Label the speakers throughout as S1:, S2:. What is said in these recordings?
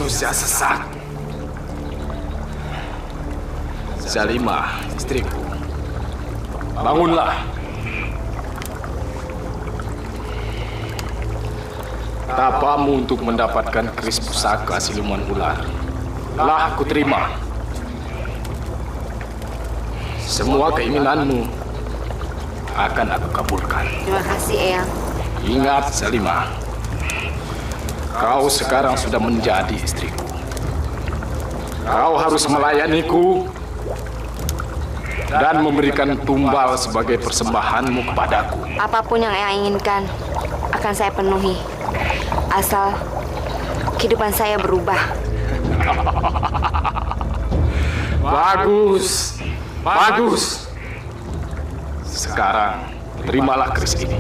S1: manusia sesat. Zalimah, istriku, bangunlah. Tapamu untuk mendapatkan keris pusaka siluman ular telah aku terima. Semua keinginanmu akan aku kabulkan.
S2: Terima kasih, Eyang.
S1: Ingat, Zalimah, kau sekarang sudah menjadi istriku. Kau harus melayaniku dan memberikan tumbal sebagai persembahanmu kepadaku.
S2: Apapun yang Eyang inginkan akan saya penuhi. Asal kehidupan saya berubah.
S1: Bagus, bagus. Sekarang terimalah keris ini.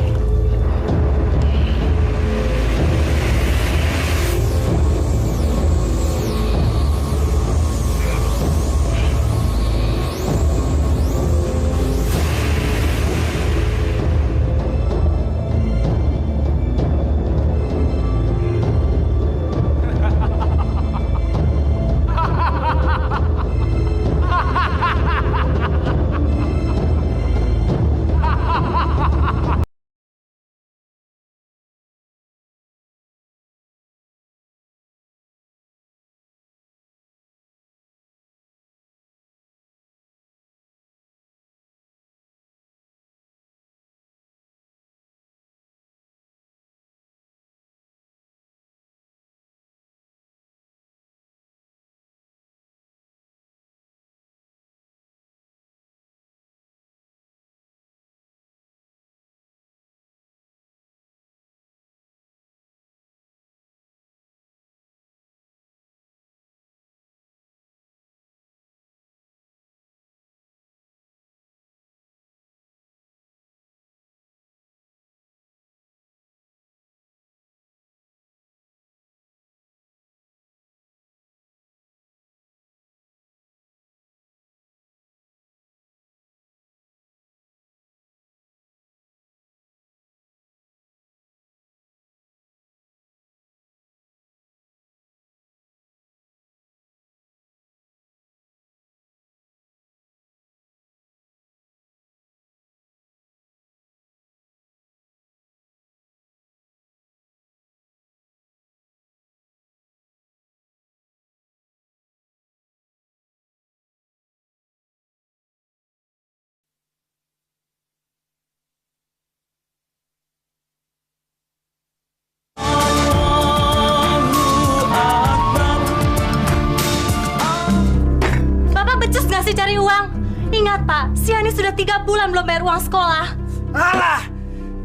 S3: Cari uang. Ingat Pak, si Ani sudah 3 bulan belum bayar uang sekolah.
S4: Alah,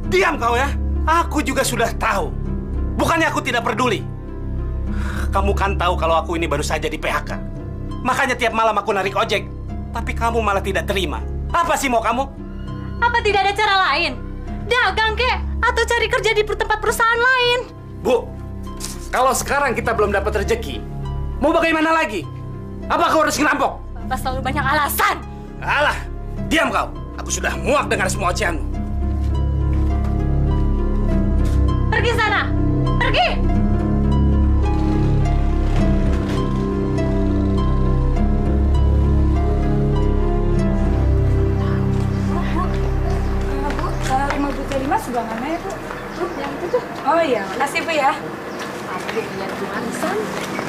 S4: diam kau ya. Aku juga sudah tahu. Bukannya aku tidak peduli. Kamu kan tahu kalau aku ini baru saja di PHK. Makanya tiap malam aku narik ojek. Tapi kamu malah tidak terima. Apa sih mau kamu?
S3: Apa tidak ada cara lain? Dagang kek? Atau cari kerja di tempat perusahaan lain?
S4: Bu, kalau sekarang kita belum dapat rezeki, mau bagaimana lagi? Apa kau harus ngerampok?
S3: Bapak selalu banyak alasan.
S4: Alah, diam kau. Aku sudah muak dengar semua ocehanmu.
S3: Pergi sana. Pergi.
S5: Rumah Bu Zalimah sebelah mana ya, Bu? Yang itu tuh. Oh iya, makasih Bu ya.
S6: Aku lihat warisan.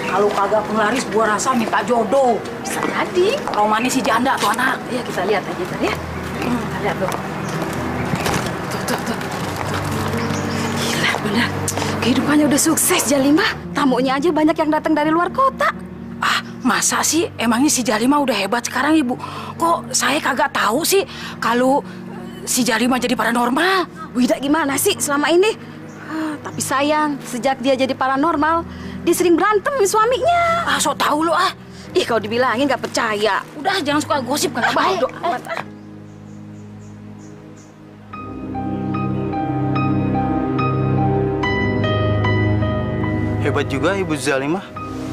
S6: Kalau kagak penglaris, gua rasa minta jodoh. Bisa jadi. Romani si janda tuh anak. Ya kita lihat aja tadi ya. Kita lihat tuh. Tuh.
S5: Gila benar. Kehidupannya udah sukses Zalimah. Tamunya aja banyak yang datang dari luar kota.
S6: Ah, masa sih? Emangnya si Zalimah udah hebat sekarang, Ibu? Kok saya kagak tahu sih kalau si Zalimah jadi paranormal?
S5: Wida gimana sih selama ini? Tapi sayang, sejak dia jadi paranormal, dia sering berantem sama suaminya.
S6: Ah, sok tahu lo ah.
S5: Ih, kalau dibilangin nggak percaya.
S6: Udah, jangan suka gosip, kagak baik.
S7: Hebat juga Ibu Zalimah.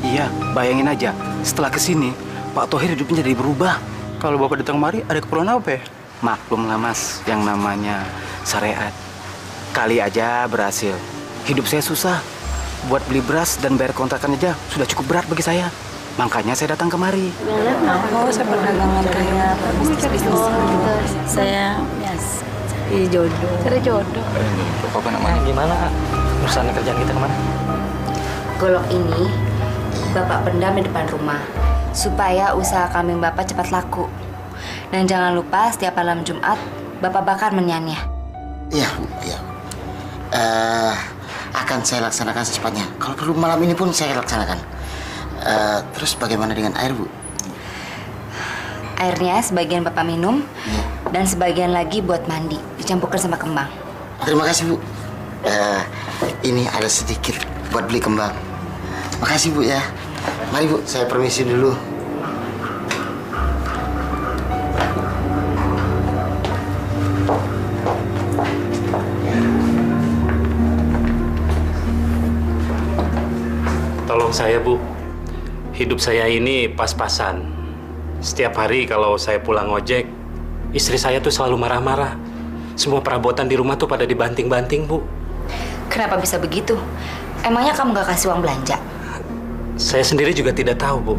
S7: Iya, bayangin aja, setelah kesini, Pak Thohir hidupnya jadi berubah. Kalau Bapak datang kemari, ada keperluan apa ya? Maklum lah Mas, yang namanya syariat. Kali aja berhasil. Hidup saya susah. buat beli beras dan bayar kontrakan aja sudah cukup berat bagi saya. Makanya saya datang kemari.
S6: Oh, saya perdagangan kayak bisnis. Saya cari jodoh.
S5: Cari jodoh.
S8: Apa namanya? Gimana urusan kerjaan kita kemana?
S2: Golok ini Bapak pendam di depan rumah supaya usaha kambing Bapak cepat laku. Dan jangan lupa setiap malam Jumat Bapak bakar menyanyi.
S9: Iya, Bu. Iya. Akan saya laksanakan secepatnya. Kalau perlu malam ini pun saya laksanakan. Terus bagaimana dengan air, Bu?
S2: Airnya sebagian Bapak minum, dan sebagian lagi buat mandi, dicampurkan sama kembang.
S9: Terima kasih, Bu. Ini ada sedikit buat beli kembang. Makasih, Bu, ya. Mari, Bu, saya permisi dulu.
S4: Tolong saya, Bu. Hidup saya ini pas-pasan. Setiap hari kalau saya pulang ojek, istri saya tuh selalu marah-marah. Semua perabotan di rumah tuh pada dibanting-banting, Bu.
S2: Kenapa bisa begitu? Emangnya kamu gak kasih uang belanja?
S4: Saya sendiri juga tidak tahu, Bu.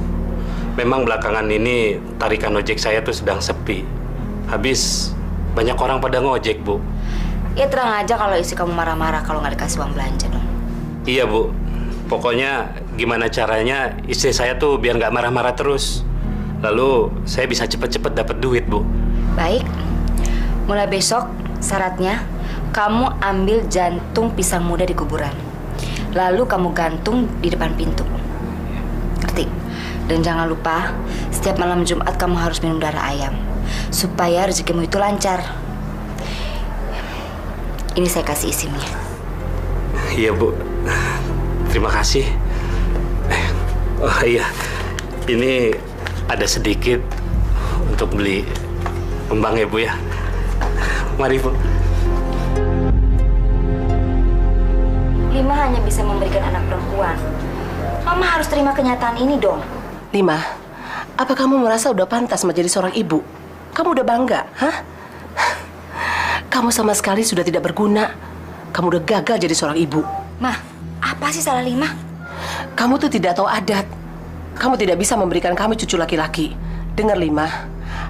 S4: Memang belakangan ini tarikan ojek saya tuh sedang sepi. Habis banyak orang pada ngojek, Bu.
S2: Ya terang aja kalau istri kamu marah-marah kalau nggak dikasih uang belanja dong.
S4: Iya, Bu. Pokoknya gimana caranya istri saya tuh biar nggak marah-marah terus. Lalu saya bisa cepet-cepet dapat duit, Bu.
S2: Baik. Mulai besok syaratnya kamu ambil jantung pisang muda di kuburan. Lalu kamu gantung di depan pintu. Ngerti? Dan jangan lupa setiap malam Jumat kamu harus minum darah ayam supaya rezekimu itu lancar. Ini saya kasih isimnya.
S4: Iya, Bu. Terima kasih. Oh iya, ini ada sedikit untuk beli kembang ya, Bu ya. Mari, Bu.
S2: Lima hanya bisa memberikan anak perempuan. Mama harus terima kenyataan ini dong.
S10: Lima, apa kamu merasa udah pantas menjadi seorang ibu? Kamu udah bangga, hah? Kamu sama sekali sudah tidak berguna. Kamu udah gagal jadi seorang ibu.
S2: Mah, apa sih salah Lima?
S10: Kamu tuh tidak tahu adat. Kamu tidak bisa memberikan kami cucu laki-laki. Dengar, Lima,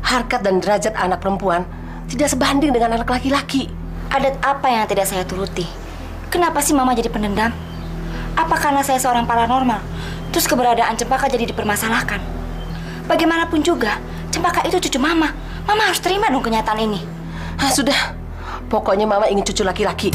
S10: harkat dan derajat anak perempuan tidak sebanding dengan anak laki-laki.
S2: Adat apa yang tidak saya turuti? Kenapa sih Mama jadi pendendam? Apa karena saya seorang paranormal, terus keberadaan Cempaka jadi dipermasalahkan? Bagaimanapun juga, Cempaka itu cucu Mama. Mama harus terima dong kenyataan ini.
S10: Ah, sudah. Pokoknya Mama ingin cucu laki-laki.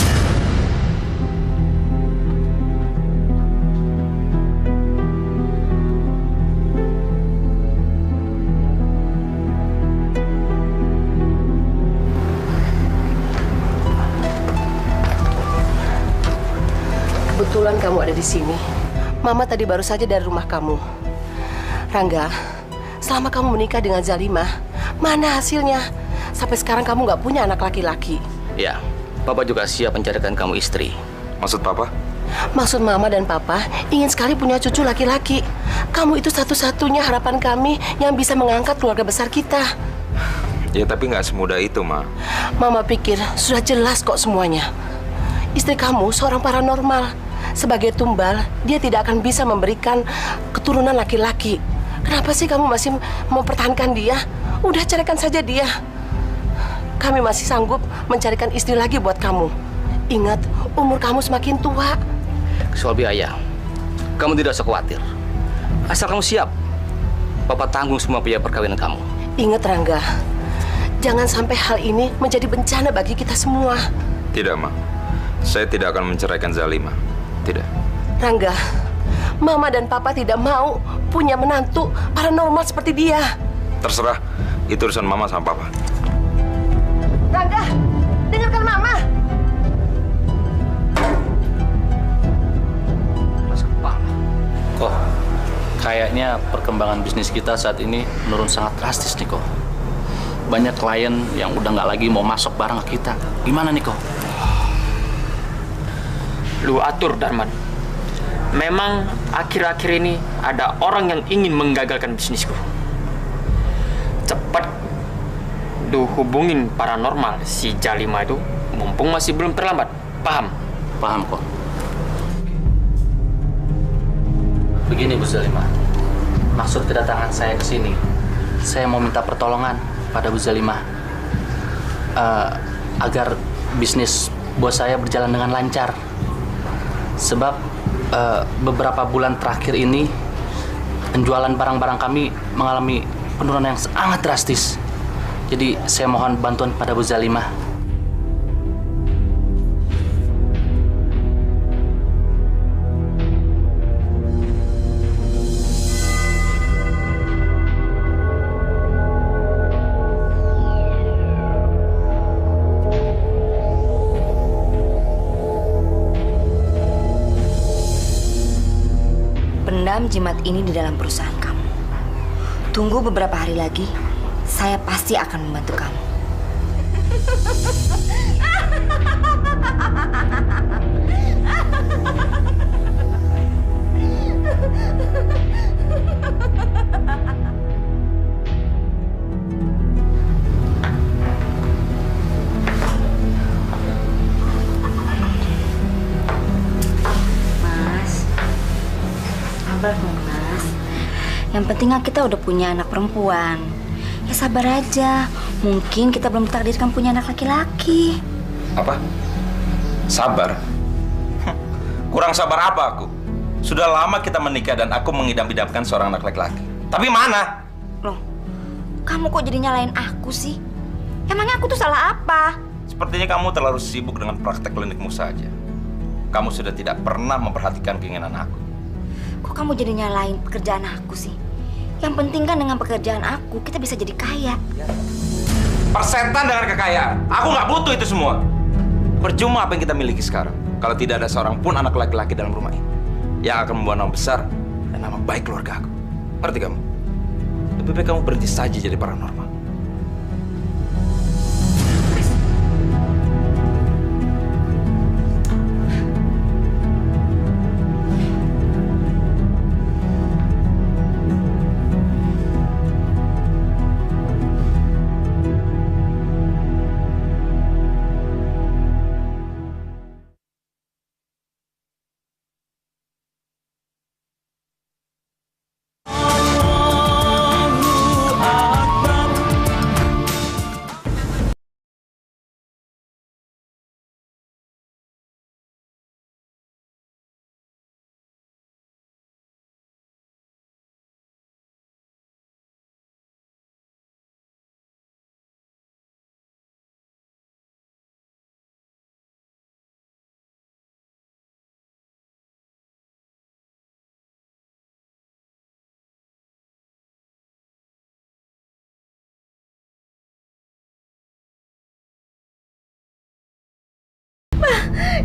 S10: Kebetulan kamu ada di sini. Mama tadi baru saja dari rumah kamu. Rangga, selama kamu menikah dengan Zalimah, mana hasilnya? Sampai sekarang kamu nggak punya anak laki-laki.
S8: Ya, Papa juga siap mencarikan kamu istri.
S11: Maksud Papa?
S10: Maksud Mama dan Papa ingin sekali punya cucu laki-laki. Kamu itu satu-satunya harapan kami yang bisa mengangkat keluarga besar kita.
S11: Ya, tapi nggak semudah itu, Ma.
S10: Mama pikir sudah jelas kok semuanya. Istri kamu seorang paranormal. Sebagai tumbal, dia tidak akan bisa memberikan keturunan laki-laki. Kenapa sih kamu masih mempertahankan dia? Udah carikan saja dia. Kami masih sanggup mencarikan istri lagi buat kamu. Ingat, umur kamu semakin tua.
S8: Soal biaya, kamu tidak usah khawatir. Asal kamu siap, Papa tanggung semua biaya perkawinan kamu.
S10: Ingat, Rangga, jangan sampai hal ini menjadi bencana bagi kita semua.
S11: Tidak, Ma. Saya tidak akan menceraikan Zalimah. Tidak.
S10: Rangga, Mama dan Papa tidak mau punya menantu paranormal seperti dia.
S11: Terserah, itu urusan Mama sama Papa.
S10: Rangga, dengarkan Mama.
S8: Kok, kayaknya perkembangan bisnis kita saat ini menurun sangat drastis nih, kok. Banyak klien yang udah nggak lagi mau masuk barang ke kita. Gimana nih, kok?
S12: Lu atur, Darman. Memang akhir-akhir ini ada orang yang ingin menggagalkan bisnisku. Cepat lu hubungin paranormal si Jalima itu, mumpung masih belum terlambat. Paham?
S8: Paham, kok. Begini Bu Zalimah, maksud kedatangan saya ke sini, saya mau minta pertolongan pada Bu Zalimah agar bisnis bos saya berjalan dengan lancar. Sebab beberapa bulan terakhir ini penjualan barang-barang kami mengalami penurunan yang sangat drastis. Jadi saya mohon bantuan pada Bu Zalimah.
S2: Pendam jimat ini di dalam perusahaan kamu. Tunggu beberapa hari lagi, saya pasti akan membantu kamu. Mas, sabar dong Mas. Yang penting kan kita udah punya anak perempuan. Ya sabar aja. Mungkin kita belum ditakdirkan punya anak laki-laki.
S11: Apa? Sabar? Kurang sabar apa aku? Sudah lama kita menikah dan aku mengidam-idamkan seorang anak laki-laki. Tapi mana?
S2: Loh, kamu kok jadi nyalain aku sih? Emangnya aku tuh salah apa?
S11: Sepertinya kamu terlalu sibuk dengan praktek klinikmu saja. Kamu sudah tidak pernah memperhatikan keinginan aku.
S2: Kok kamu jadi nyalain pekerjaan aku sih? Yang penting kan dengan pekerjaan aku, kita bisa jadi kaya.
S11: Persetan dengan kekayaan. Aku nggak butuh itu semua. Percuma apa yang kita miliki sekarang kalau tidak ada seorang pun anak laki-laki dalam rumah ini yang akan membawa nama besar dan nama baik keluarga aku. Ngerti kamu? Lebih baik kamu berhenti saja jadi paranormal.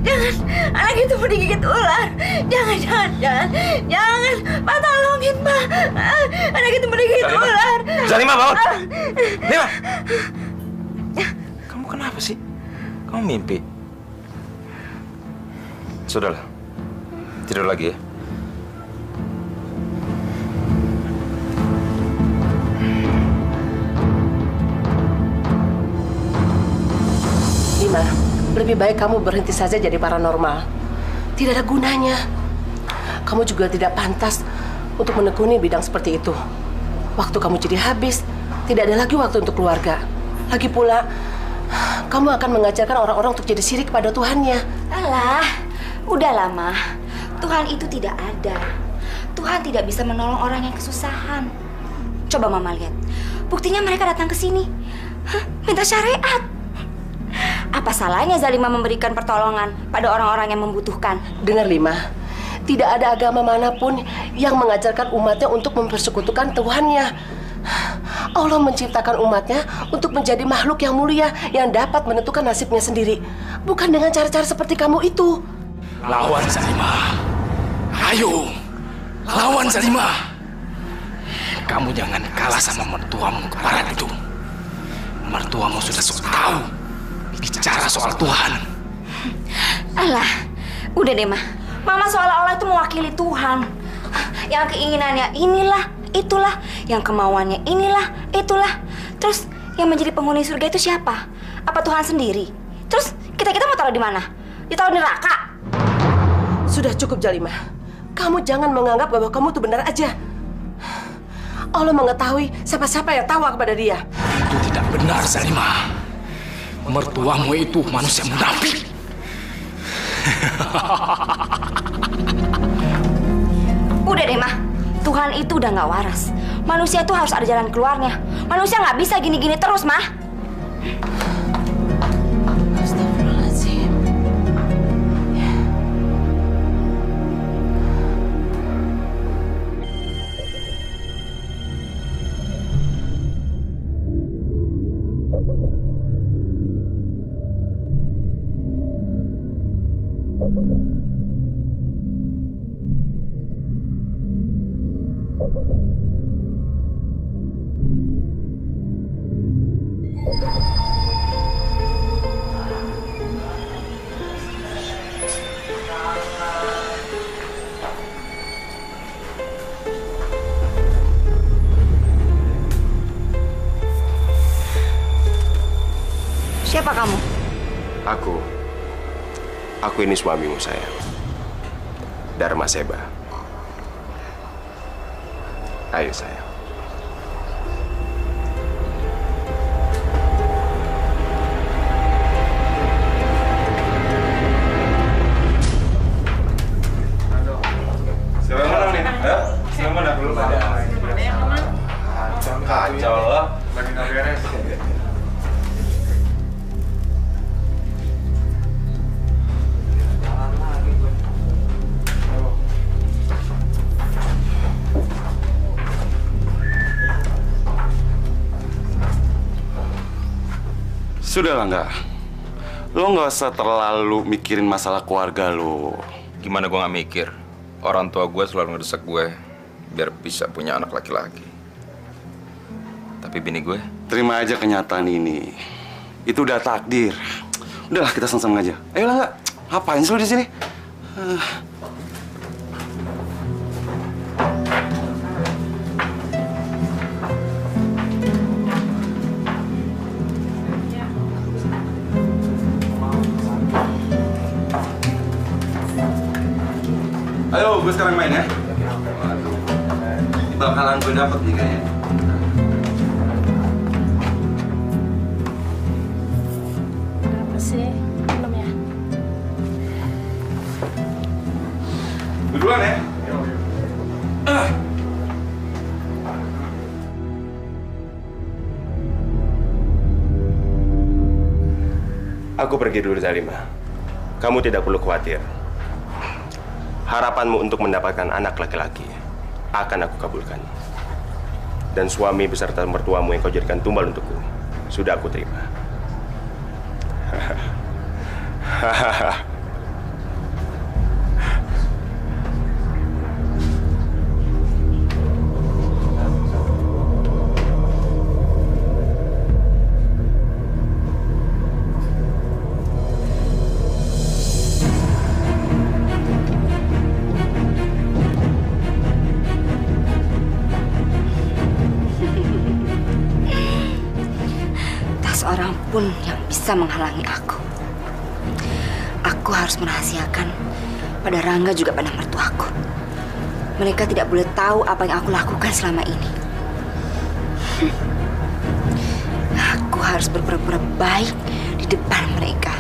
S2: Jangan, anak itu mau digigit ular. Jangan. Pak, tolongin, Pak. Anak itu mau digigit ular.
S11: Zalimah, bangun. Zalimah. Kamu kenapa sih? Kamu mimpi? Sudahlah. Tidur lagi ya.
S10: Lima. Lebih baik kamu berhenti saja jadi paranormal. Tidak ada gunanya. Kamu juga tidak pantas untuk menekuni bidang seperti itu. Waktu kamu jadi habis, tidak ada lagi waktu untuk keluarga. Lagi pula, kamu akan mengajarkan orang-orang untuk jadi syirik kepada Tuhannya.
S2: Alah, udah lama. Tuhan itu tidak ada. Tuhan tidak bisa menolong orang yang kesusahan. Coba Mama lihat. Buktinya mereka datang ke sini. Minta syariat. Apa salahnya Zalimah memberikan pertolongan pada orang-orang yang membutuhkan?
S10: Dengar Lima, tidak ada agama manapun yang mengajarkan umatnya untuk mempersekutukan Tuhannya. Allah menciptakan umatnya untuk menjadi makhluk yang mulia yang dapat menentukan nasibnya sendiri. Bukan dengan cara-cara seperti kamu itu.
S1: Lawan Zalimah. Ayo, lawan Zalimah. Kamu jangan kalah sama mertuamu kemarin itu. Mertuamu sudah tahu bicara soal Tuhan.
S2: Alah, udah deh Mah. Mama seolah-olah itu mewakili Tuhan. Yang keinginannya inilah, itulah. Yang kemauannya inilah, itulah. Terus yang menjadi penghuni surga itu siapa? Apa Tuhan sendiri? Terus kita mau taruh di mana? Ditaruh di neraka?
S10: Sudah cukup Zalimah. Kamu jangan menganggap bahwa kamu tuh benar aja. Allah mengetahui siapa-siapa yang tawa kepada dia.
S1: Itu tidak benar, Zalimah. Mertuamu itu manusia munafik.
S2: Udah deh, Mah. Tuhan itu udah nggak waras. Manusia tuh harus ada jalan keluarnya. Manusia nggak bisa gini-gini terus, Mah.
S10: Astagfirullahaladzim.
S2: Siapa kamu?
S13: Aku ini suamimu, sayang. Dharma Seba. Ayo, sayang.
S11: Siapa yang menang nih? Ayo, siapa yang menang? Belum ada. Kacau loh. Lagi nggak beres.
S13: Sudahlah, enggak. Lo nggak usah terlalu mikirin masalah keluarga lo.
S11: Gimana gue nggak mikir? Orang tua gue selalu ngedesak gue biar bisa punya anak laki-laki. Tapi bini gue?
S13: Terima aja kenyataan ini. Itu udah takdir. Udahlah, kita sama-sama aja. Ayolah, enggak. Ngapain sih lo di sini? Ayo, gue sekarang main ya. Ini bakalan gue dapet nih kayaknya.
S10: Apa sih? Belum ya?
S13: Gue duluan ya. Aku pergi dulu, Zalimah. Kamu tidak perlu khawatir. Harapanmu untuk mendapatkan anak laki-laki akan aku kabulkan. Dan suami beserta mertuamu yang kau jadikan tumbal untukku sudah aku terima.
S2: Seorang pun yang bisa menghalangi aku. Aku harus merahasiakan pada Rangga juga pada mertuaku. Mereka tidak boleh tahu apa yang aku lakukan selama ini. Aku harus berpura-pura baik di depan mereka.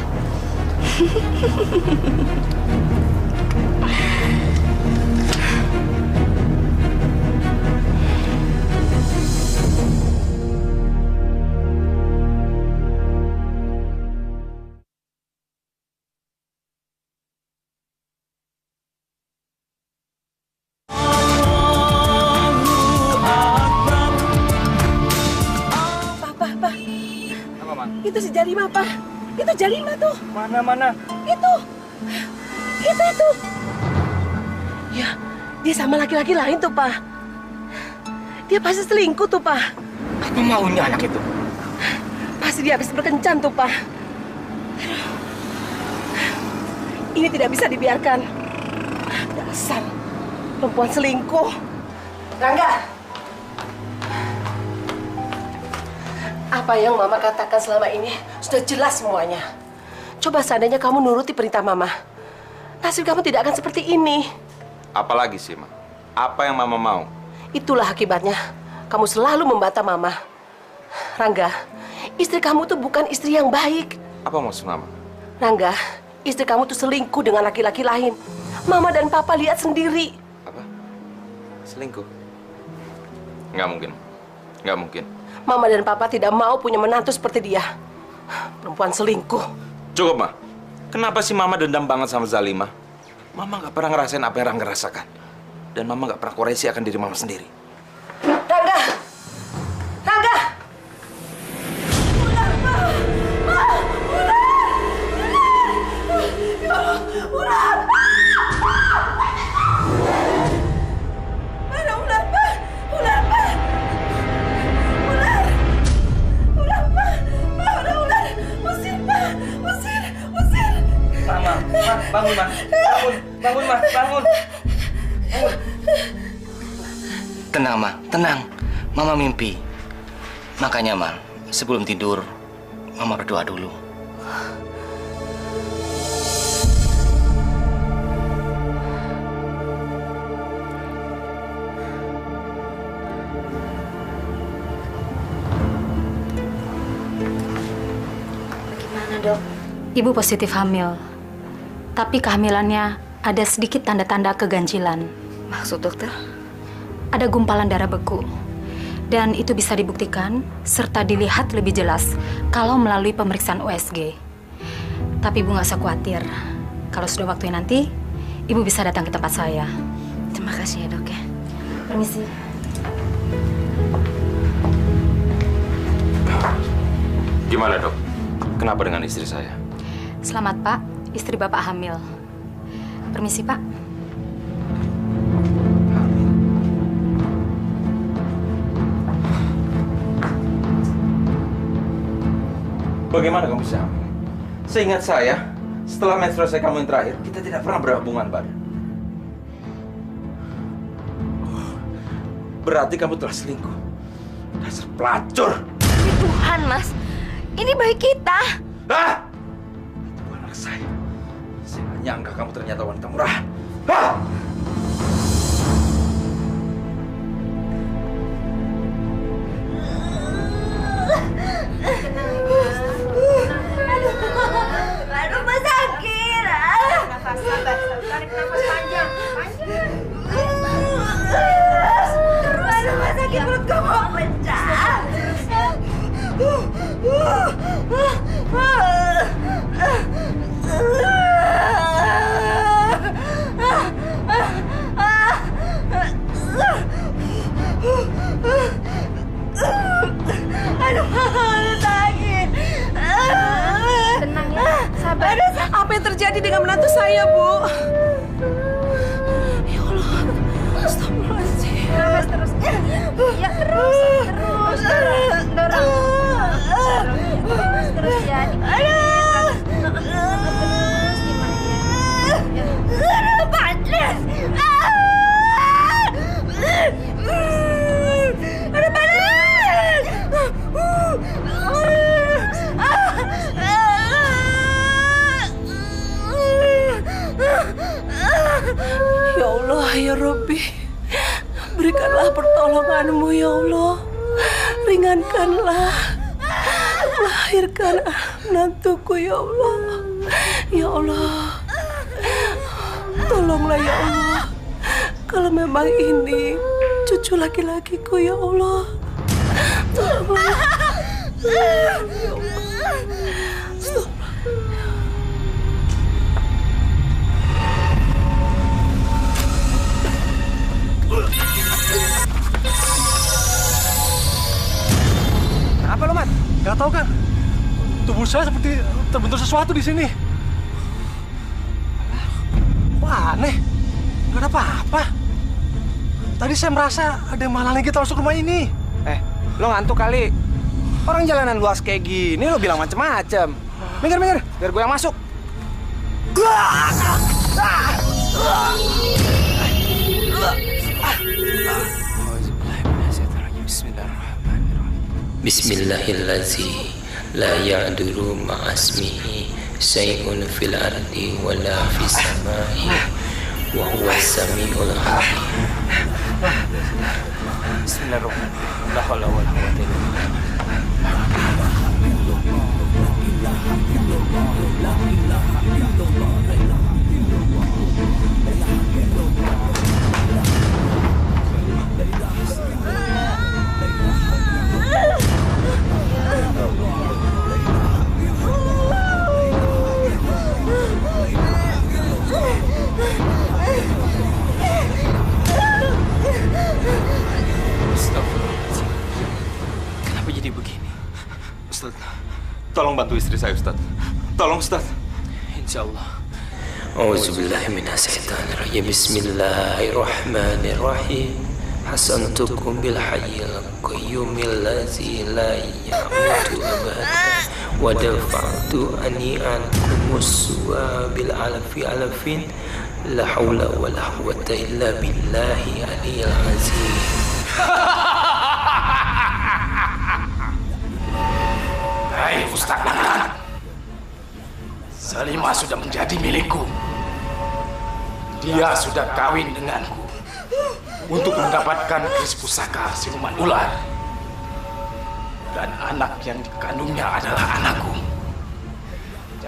S10: Itu si Jarima, Pak. Itu Jarima tuh.
S12: Mana?
S10: Itu. Ya, dia sama laki-laki lain tuh, Pak. Dia pasti selingkuh tuh, Pak.
S12: Apa maunya anak itu?
S10: Pasti dia habis berkencan tuh, Pak. Ini tidak bisa dibiarkan. Dasar perempuan selingkuh. Rangga. Apa yang Mama katakan selama ini sudah jelas semuanya. Coba seandainya kamu nuruti perintah Mama, nasib kamu tidak akan seperti ini.
S11: Apalagi sih, Ma? Apa yang Mama mau?
S10: Itulah akibatnya. Kamu selalu membantah Mama. Rangga, istri kamu tuh bukan istri yang baik.
S11: Apa maksud Mama?
S10: Rangga, istri kamu tuh selingkuh dengan laki-laki lain. Mama dan Papa lihat sendiri.
S11: Apa? Selingkuh? Nggak mungkin. Nggak mungkin.
S10: Mama dan Papa tidak mau punya menantu seperti dia. Perempuan selingkuh.
S11: Cukup, Ma. Kenapa sih Mama dendam banget sama Zalimah? Mama nggak pernah ngerasain apa yang Rangga rasakan. Dan Mama nggak pernah koreksi akan diri Mama sendiri.
S10: Rangga! Rangga! Ular, Ma! Ma! Ular! Ular! Ular! Mana ular, Ma? Ular, Ma! Ular! Ular, Ma! Ma, ada ular! Usir, Ma! Usir! Usir!
S11: Ma, bangun, Ma! Bangun, Ma! Bangun!
S7: Tenang, Ma. Tenang. Mama mimpi. Makanya, Ma, sebelum tidur, Mama berdoa dulu.
S2: Bagaimana, Dok?
S3: Ibu positif hamil. Tapi kehamilannya ada sedikit tanda-tanda keganjilan.
S2: Maksud dokter?
S3: Ada gumpalan darah beku. Dan itu bisa dibuktikan serta dilihat lebih jelas kalau melalui pemeriksaan USG. Tapi Ibu nggak usah khawatir. Kalau sudah waktunya nanti, Ibu bisa datang ke tempat saya.
S2: Terima kasih ya, Dok ya.
S3: Permisi.
S11: Gimana, Dok? Kenapa dengan istri saya?
S3: Selamat, Pak. Istri Bapak hamil. Permisi, Pak.
S11: Bagaimana kamu bisa hamil? Seingat saya, setelah menstruasi kamu yang terakhir, kita tidak pernah berhubungan badan. Berarti kamu telah selingkuh. Dasar pelacur.
S2: Ya Tuhan, Mas. Ini bayi kita.
S11: Hah? Itu anak saya. Saya nggak nyangka kamu ternyata wanita murahan. Hah?
S2: Aduh, Mas sakit.
S6: Nafas, sabar. Tarik nafas panjang.
S2: Aduh, Mas sakit, perut gue mau pecah. Aduh, sakit.
S6: Tenang ya, sabar.
S10: Apa yang terjadi dengan menantu saya, Bu? Ya Allah. Astagfirullahaladzim.
S6: Nafas terus. Ya, terus. Dorong. Terus ya. Terus gimana ya?
S2: Aduh, panas. Aduh, panas.
S10: Ya Allah, ya Rabbi. Berikanlah pertolongan-Mu, ya Allah. Ringankanlah. Lahirkan menantuku, ya Allah. Ya Allah. Tolonglah, ya Allah. Kalau memang ini cucu laki-lakiku, ya Allah. Tolonglah. Ya Allah. Stop.
S4: Apa lo, Mat? Gak tau kan? Tubuh saya seperti terbentur sesuatu di sini. Wah, aneh. Gak ada apa-apa. Tadi saya merasa ada yang menghalangi kita masuk rumah ini.
S7: Lo ngantuk kali. Orang jalanan luas kayak gini lo bilang macem-macem. Minggir, biar gue yang masuk.
S14: Bismillahirrahmanirrahim. La ya'duru ma'asmihi syai'un fil ardi wala fis samai wa huwas samiul alim.
S7: Bismillahirrahmanirrahim. La haula wala quwwata illa billah. Kenapa jadi begini?
S11: Ustaz, tolong bantu istri saya, Ustaz. Tolong, Ustaz.
S14: Insyaallah. Auzubillahi minasyaitonirrajim. Bismillahirrahmanirrahim. Hasantukum bil hayyil qayyumil ladzi la yamutu abada wa dafa'tu anni ankumus su'a bil alfi alfin la haula wa la quwwata illa billahi aliyil azim.
S1: Hai Ustaz Nahran, Salimah sudah menjadi milikku. Dia sudah kawin denganku untuk mendapatkan keris pusaka siluman ular. Dan anak yang dikandungnya adalah anakku.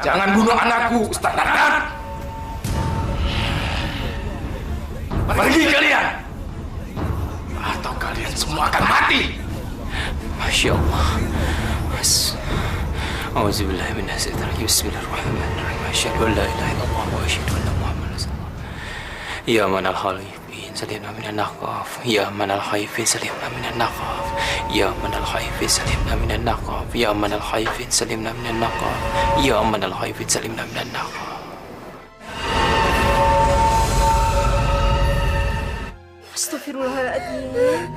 S1: Jangan bunuh anakku, Ustaz Nahran. Pergi kalian, atau kalian semua akan mati.
S14: Masya Allah. Auzubillahi minasyaitonir rajim. Bismillahirrahmanirrahim. Asyhadu an la ilaha illallah wa asyhadu anna Muhammadan rasulullah. Ya manal khaifin salimna minan naqaf. Ya manal khaifin salimna minan naqaf. Ya manal khaifin salimna minan naqaf. Ya manal khaifin salimna minan naqaf. Ya manal khaifin salimna minan naqaf.
S5: Astagfirullahaladzim.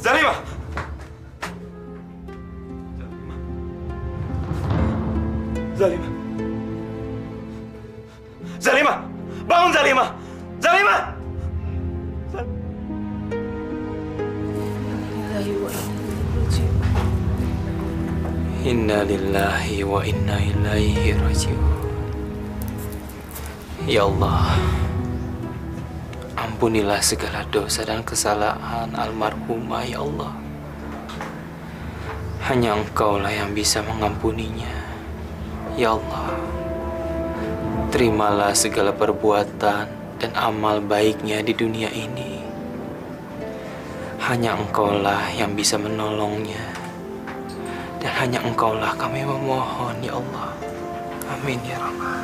S11: Zalimah! Zalimah! Zalimah! Bangun Zalimah! Zalimah!
S14: Inna lillahi wa inna ilaihi raji'un. Ya Allah, ampunilah segala dosa dan kesalahan almarhumah, ya Allah. Hanya Engkaulah yang bisa mengampuninya. Ya Allah, terimalah segala perbuatan dan amal baiknya di dunia ini. Hanya Engkaulah yang bisa menolongnya. Dan hanya Engkaulah kami memohon, ya Allah. Amin ya Rabbal.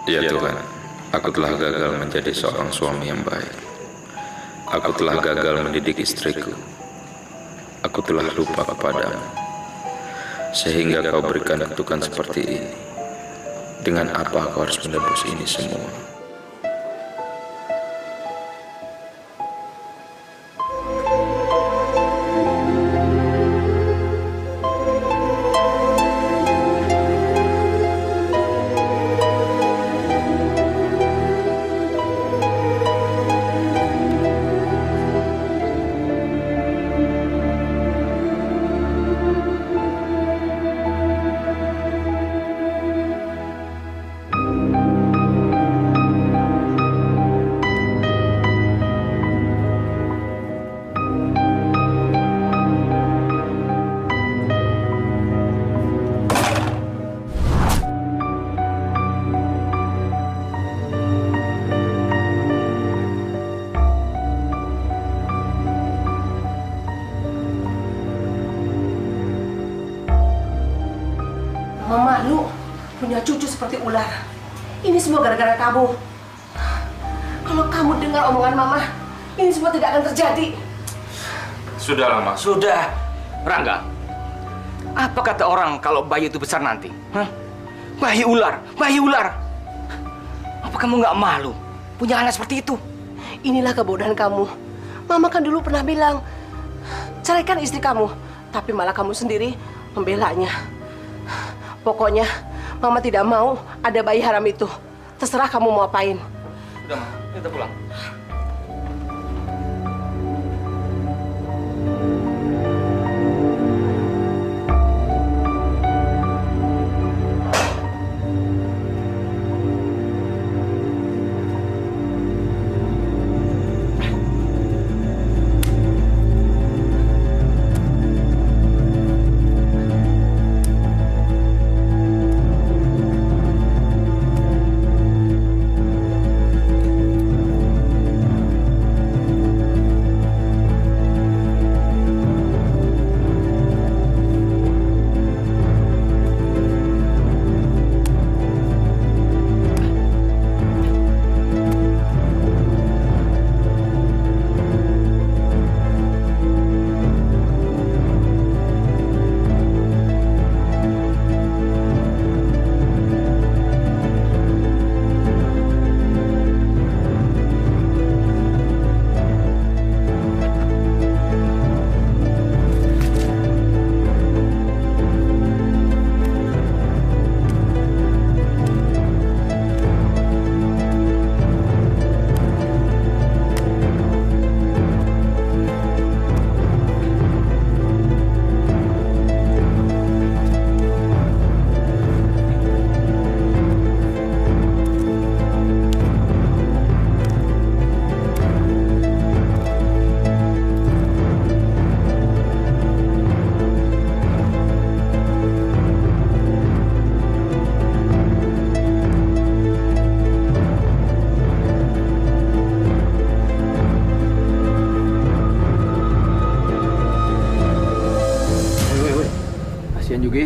S15: Ya Tuhan, aku telah gagal menjadi seorang suami yang baik. Aku telah gagal mendidik istriku. Aku telah lupa kepadamu, sehingga kau berikan kutukan seperti ini. Dengan apa kau harus menebus ini semua?
S10: Mama malu punya cucu seperti ular. Ini semua gara-gara kamu. Kalau kamu dengar omongan Mama, ini semua tidak akan terjadi.
S11: Sudahlah, Mas.
S1: Sudah. Rangga, apa kata orang kalau bayi itu besar nanti? Hah? Bayi ular, bayi ular. Apa kamu nggak malu punya anak seperti itu?
S10: Inilah kebodohan kamu. Mama kan dulu pernah bilang, ceraikan istri kamu. Tapi malah kamu sendiri membelanya. Pokoknya, Mama tidak mau ada bayi haram itu. Terserah kamu mau apain.
S11: Udah, Ma. Kita pulang.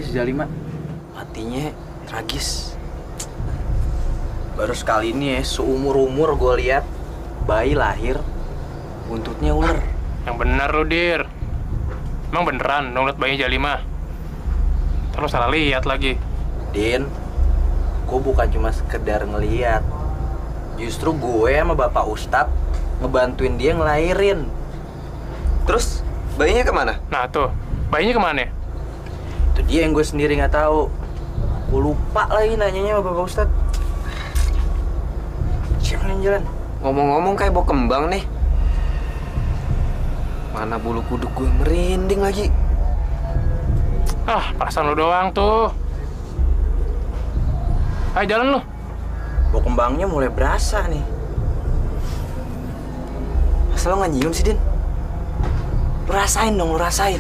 S7: Si Zalima matinya tragis. Baru sekali ini ya, seumur-umur gue lihat bayi lahir buntutnya ular.
S16: Yang benar lu, Dir. Emang beneran dong liat bayi Zalima? Terus salah lihat lagi.
S7: Din, gue bukan cuma sekedar ngeliat. Justru gue sama Bapak Ustadz ngebantuin dia ngelahirin. Terus bayinya kemana?
S16: Nah tuh, bayinya kemana?
S7: Itu dia yang gue sendiri nggak tahu. Gue lupa lagi nanyanya sama Bapak Ustadz. Siapa yang jalan?
S14: Ngomong-ngomong kayak bau kembang nih. Mana bulu kuduk gue merinding lagi.
S16: Ah, perasaan lu doang tuh. Ayo jalan lu.
S7: Bau kembangnya mulai berasa nih. Masa lo nggak nyium sih, Din? Lu rasain dong, lu rasain.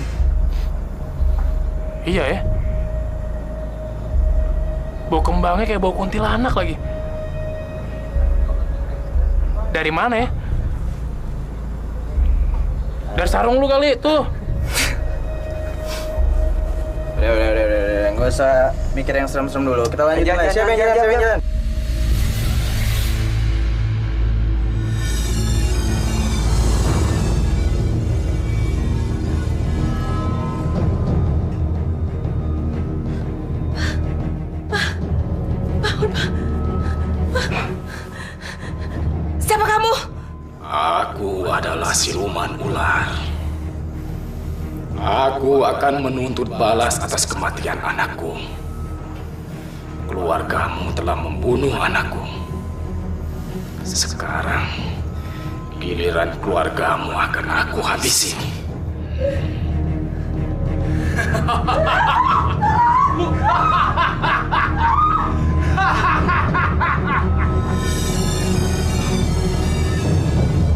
S16: Iya ya. Bau kembangnya kayak bau kuntilanak lagi. Dari mana ya? Dari sarung lu kali tuh.
S7: Udah. Nggak usah mikir yang serem-serem dulu. Kita lanjut. Siapa yang jalan?
S10: Siapa kamu?
S1: Aku adalah siluman ular. Aku akan menuntut balas atas kematian anakku. Keluargamu telah membunuh anakku. Sekarang, giliran keluargamu akan aku habisi.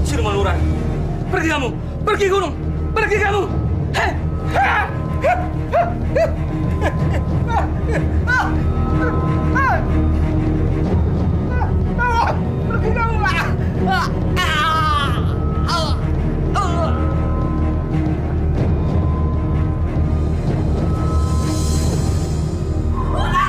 S4: Siluman ular, pergi kamu, pergi gunung, pergi kamu. Pergi kamu. Ular!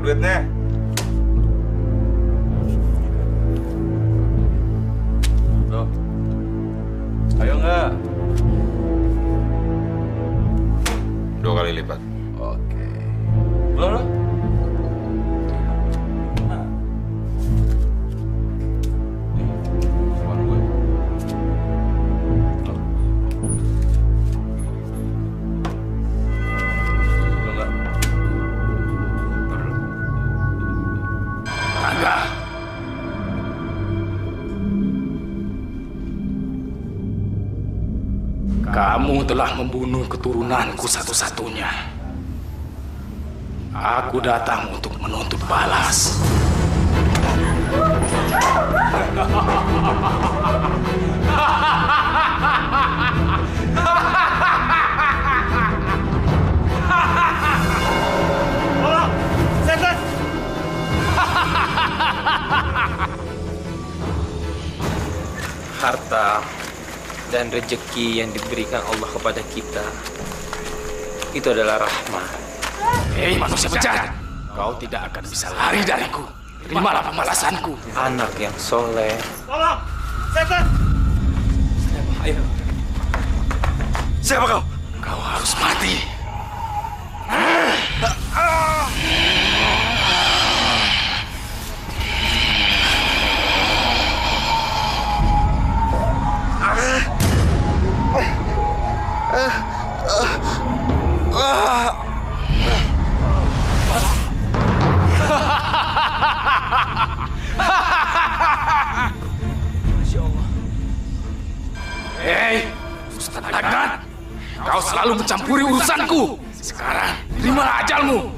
S13: duitnya? Loh. Ayo nggak?
S15: 2 kali lipat.
S13: Oke. Loh.
S1: Kamu telah membunuh keturunanku satu-satunya. Aku datang untuk menuntut balas.
S4: Setan!
S14: Harta dan rezeki yang diberikan Allah kepada kita itu adalah rahmat.
S1: Hei manusia bejat, kau tidak akan bisa lari dariku. Terimalah pembalasanku.
S14: Anak yang soleh.
S4: Tolong! Setan!
S14: Ayo.
S1: Siapa kau? Kau harus mati. Hei, Ustaz Adnan, kau selalu mencampuri urusanku. Sekarang, terimalah ajalmu.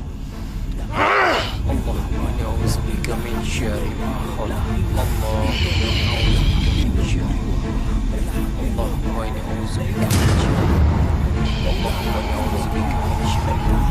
S14: Allahumma inni a'udzubika min syarri ma khalaq. Allahumma inni a'udzubika min syarri ma khalaq. Allahumma inni a'udzubika min syarri. Allahumma inni a'udzubika min syarri.